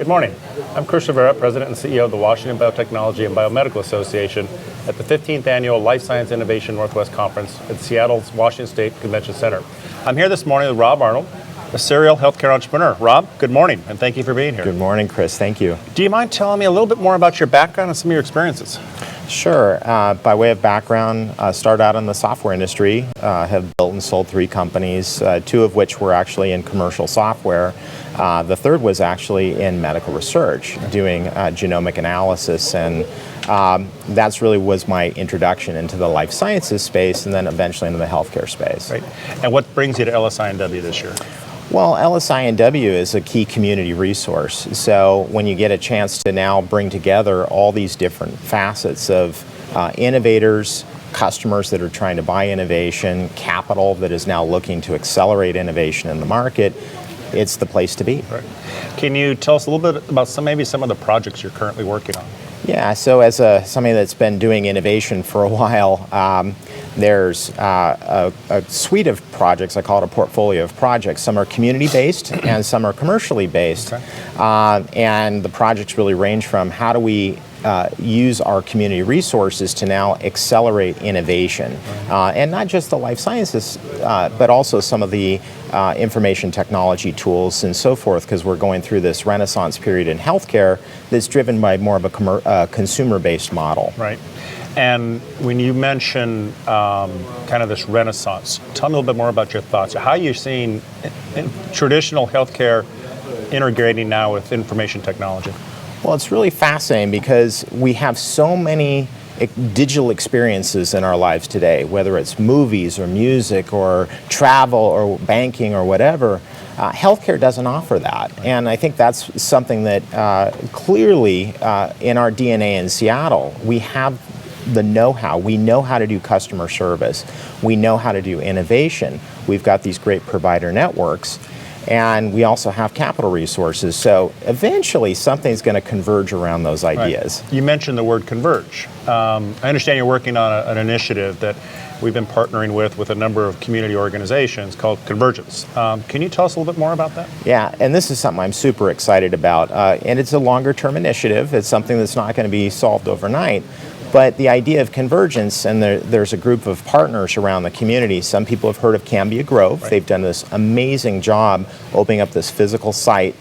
Good morning. I'm Chris Rivera, President and CEO of the Washington Biotechnology and Biomedical Association at the 15th Annual Life Science Innovation Northwest Conference at Seattle's Washington State Convention Center. I'm here this morning with Rob Arnold, a serial healthcare entrepreneur. Rob, good morning, and thank you for being here. Good morning, Chris. Thank you. Do you mind telling me a little bit more about your background and some of your experiences? Sure. By way of background, started out in the software industry, have built and sold 3 companies, 2 of which were actually in commercial software. The third was actually in medical research, doing genomic analysis, and that's really was my introduction into the life sciences space, and then eventually into the healthcare space. Right. And what brings you to LSI&W this year? Well, LSI&W is a key community resource. So when you get a chance to now bring together all these different facets of innovators, customers that are trying to buy innovation, capital that is now looking to accelerate innovation in the market, it's the place to be. Right. Can you tell us a little bit about maybe some of the projects you're currently working on? Yeah, so as somebody that's been doing innovation for a while, there's a suite of projects. I call it a portfolio of projects. Some are community-based and some are commercially based. Okay. And the projects really range from how do we use our community resources to now accelerate innovation. And not just the life sciences, but also some of the information technology tools and so forth, because we're going through this renaissance period in healthcare that's driven by more of a consumer-based model. Right. And when you mention kind of this renaissance, tell me a little bit more about your thoughts. How are you seeing traditional healthcare integrating now with information technology? Well, it's really fascinating because we have so many digital experiences in our lives today, whether it's movies or music or travel or banking or whatever. Healthcare doesn't offer that. And I think that's something that clearly in our DNA in Seattle, we have the know-how. We know how to do customer service. We know how to do innovation. We've got these great provider networks. And we also have capital resources. So eventually something's going to converge around those ideas. Right. You mentioned the word converge. I understand you're working on an initiative that we've been partnering with a number of community organizations called Convergence. Can you tell us a little bit more about that? Yeah, and this is something I'm super excited about. And it's a longer term initiative. It's something that's not going to be solved overnight. But the idea of convergence, and there's a group of partners around the community. Some people have heard of Cambia Grove. Right. They've done this amazing job opening up this physical site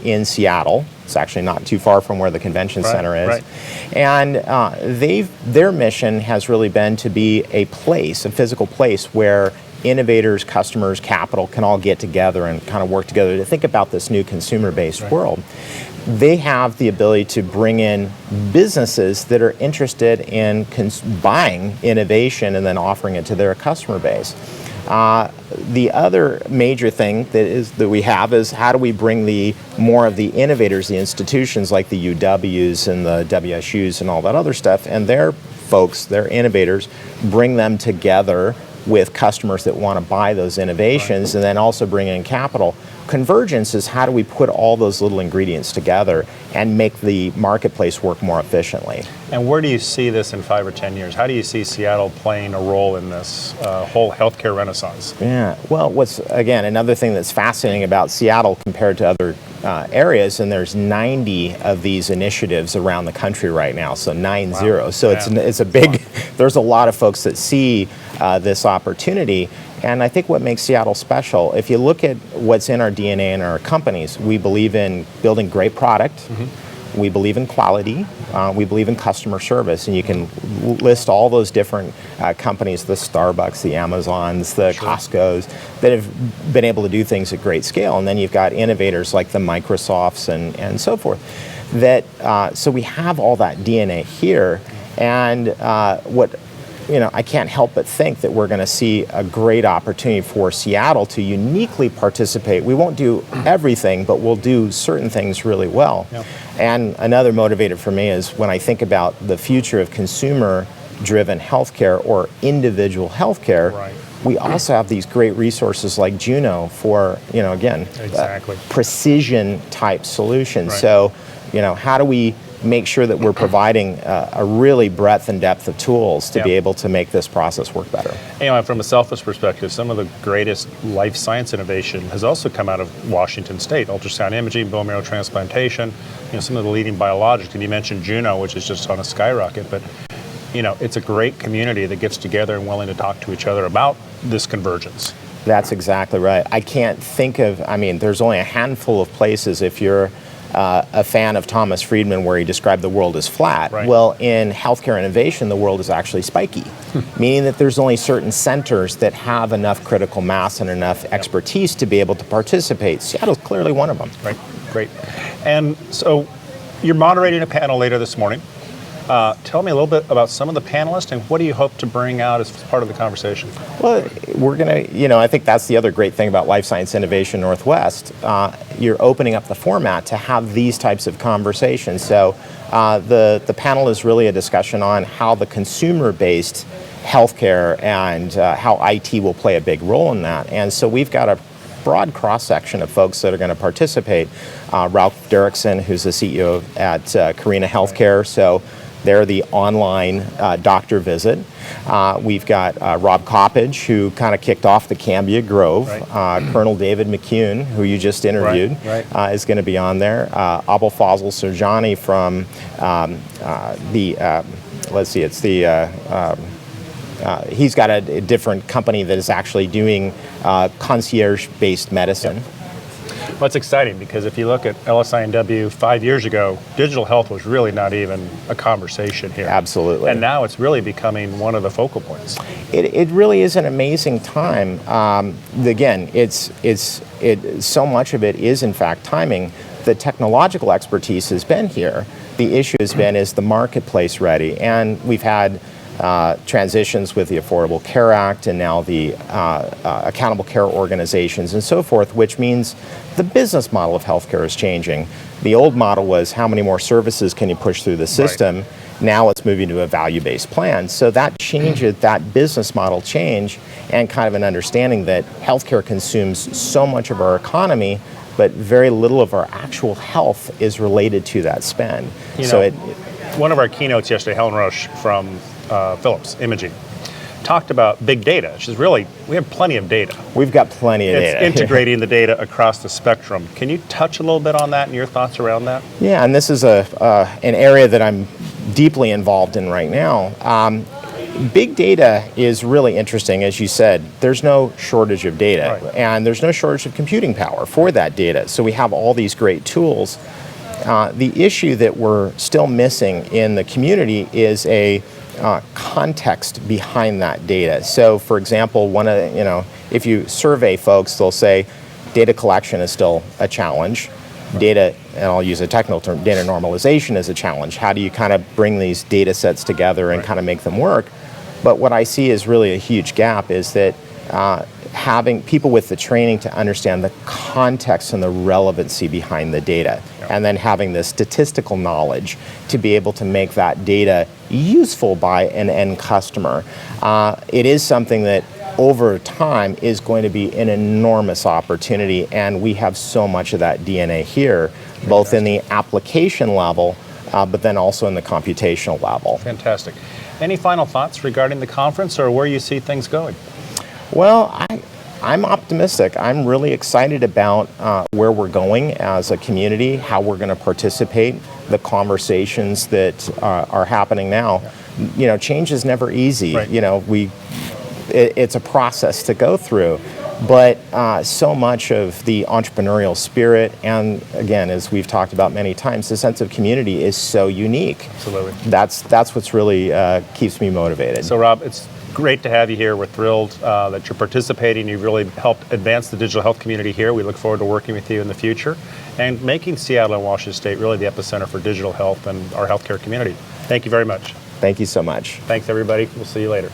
in Seattle. It's actually not too far from where the convention center is. Right. And their mission has really been to be a place, a physical place where innovators, customers, capital can all get together and kind of work together to think about this new consumer-based world. They have the ability to bring in businesses that are interested in buying innovation and then offering it to their customer base. The other major thing that we have is how do we bring more of the innovators, the institutions like the UWs and the WSUs and all that other stuff, and their folks, their innovators, bring them together with customers that want to buy those innovations, and then also bring in capital. Convergence is how do we put all those little ingredients together and make the marketplace work more efficiently. And where do you see this in 5 or 10 years? How do you see Seattle playing a role in this whole healthcare renaissance? Yeah, well, again, another thing that's fascinating about Seattle compared to other areas, and there's 90 of these initiatives around the country right now, so 90. Wow. So it's a big, there's a lot of folks that see this opportunity. And I think what makes Seattle special, if you look at what's in our DNA and our companies, we believe in building great product, we believe in quality, we believe in customer service, and you can list all those different companies, the Starbucks, the Amazons, the Costcos, that have been able to do things at great scale. And then you've got innovators like the Microsofts and so forth. So we have all that DNA here, and I can't help but think that we're going to see a great opportunity for Seattle to uniquely participate. We won't do everything, but we'll do certain things really well. Yep. And another motivator for me is when I think about the future of consumer-driven healthcare or individual healthcare, we also have these great resources like Juno for, precision-type solutions. Right. So, how do we make sure that we're providing a really breadth and depth of tools to be able to make this process work better. From a selfish perspective, some of the greatest life science innovation has also come out of Washington State. Ultrasound imaging, bone marrow transplantation, some of the leading biologics. And you mentioned Juno, which is just on a skyrocket. But it's a great community that gets together and willing to talk to each other about this convergence. That's exactly right. I can't think of, there's only a handful of places if you're a fan of Thomas Friedman where he described the world as flat. Right. Well, in healthcare innovation, the world is actually spiky, meaning that there's only certain centers that have enough critical mass and enough expertise to be able to participate. Seattle's clearly one of them. Right, great. And so you're moderating a panel later this morning. Tell me a little bit about some of the panelists and what do you hope to bring out as part of the conversation? Well, we're going to, I think that's the other great thing about Life Science Innovation Northwest. You're opening up the format to have these types of conversations. So the panel is really a discussion on how the consumer-based healthcare and how IT will play a big role in that. And so we've got a broad cross-section of folks that are going to participate. Ralph Derrickson, who's the CEO at Carina Healthcare. So they're the online doctor visit. We've got Rob Coppage, who kind of kicked off the Cambia Grove. Right. Colonel David McCune, who you just interviewed, is going to be on there. Abul Fazl Serjani from he's got a different company that is actually doing concierge-based medicine. Well, it's exciting because if you look at LSI&W 5 years ago, digital health was really not even a conversation here. Absolutely. And now it's really becoming one of the focal points. It really is an amazing time. Again, so much of it is in fact timing. The technological expertise has been here. The issue has been, is the marketplace ready? And we've had transitions with the Affordable Care Act and now the accountable care organizations and so forth, which means the business model of healthcare is changing. The old model was how many more services can you push through the system? Right. Now it's moving to a value-based plan. So that changes, that business model change and kind of an understanding that healthcare consumes so much of our economy, but very little of our actual health is related to that spend. One of our keynotes yesterday, Helen Roche from Philips Imaging, talked about big data. She's really, we have plenty of data. We've got plenty of data. It's integrating the data across the spectrum. Can you touch a little bit on that and your thoughts around that? Yeah, and this is an area that I'm deeply involved in right now. Big data is really interesting. As you said, there's no shortage of data, and there's no shortage of computing power for that data. So we have all these great tools. The issue that we're still missing in the community is a context behind that data. So, for example, if you survey folks, they'll say data collection is still a challenge. Data, and I'll use a technical term, data normalization is a challenge. How do you kind of bring these data sets together and kind of make them work? But what I see is really a huge gap is that having people with the training to understand the context and the relevancy behind the data, and then having the statistical knowledge to be able to make that data useful by an end customer. It is something that over time is going to be an enormous opportunity, and we have so much of that DNA here, both in the application level, but then also in the computational level. Fantastic. Any final thoughts regarding the conference or where you see things going? Well, I'm optimistic. I'm really excited about where we're going as a community, how we're going to participate, the conversations that are happening now. Change is never easy. Right. It's a process to go through, but so much of the entrepreneurial spirit, and again, as we've talked about many times, the sense of community is so unique. Absolutely. That's what's really keeps me motivated. So, Rob, it's great to have you here. We're thrilled that you're participating. You've really helped advance the digital health community here. We look forward to working with you in the future and making Seattle and Washington State really the epicenter for digital health and our healthcare community. Thank you very much. Thank you so much. Thanks, everybody. We'll see you later.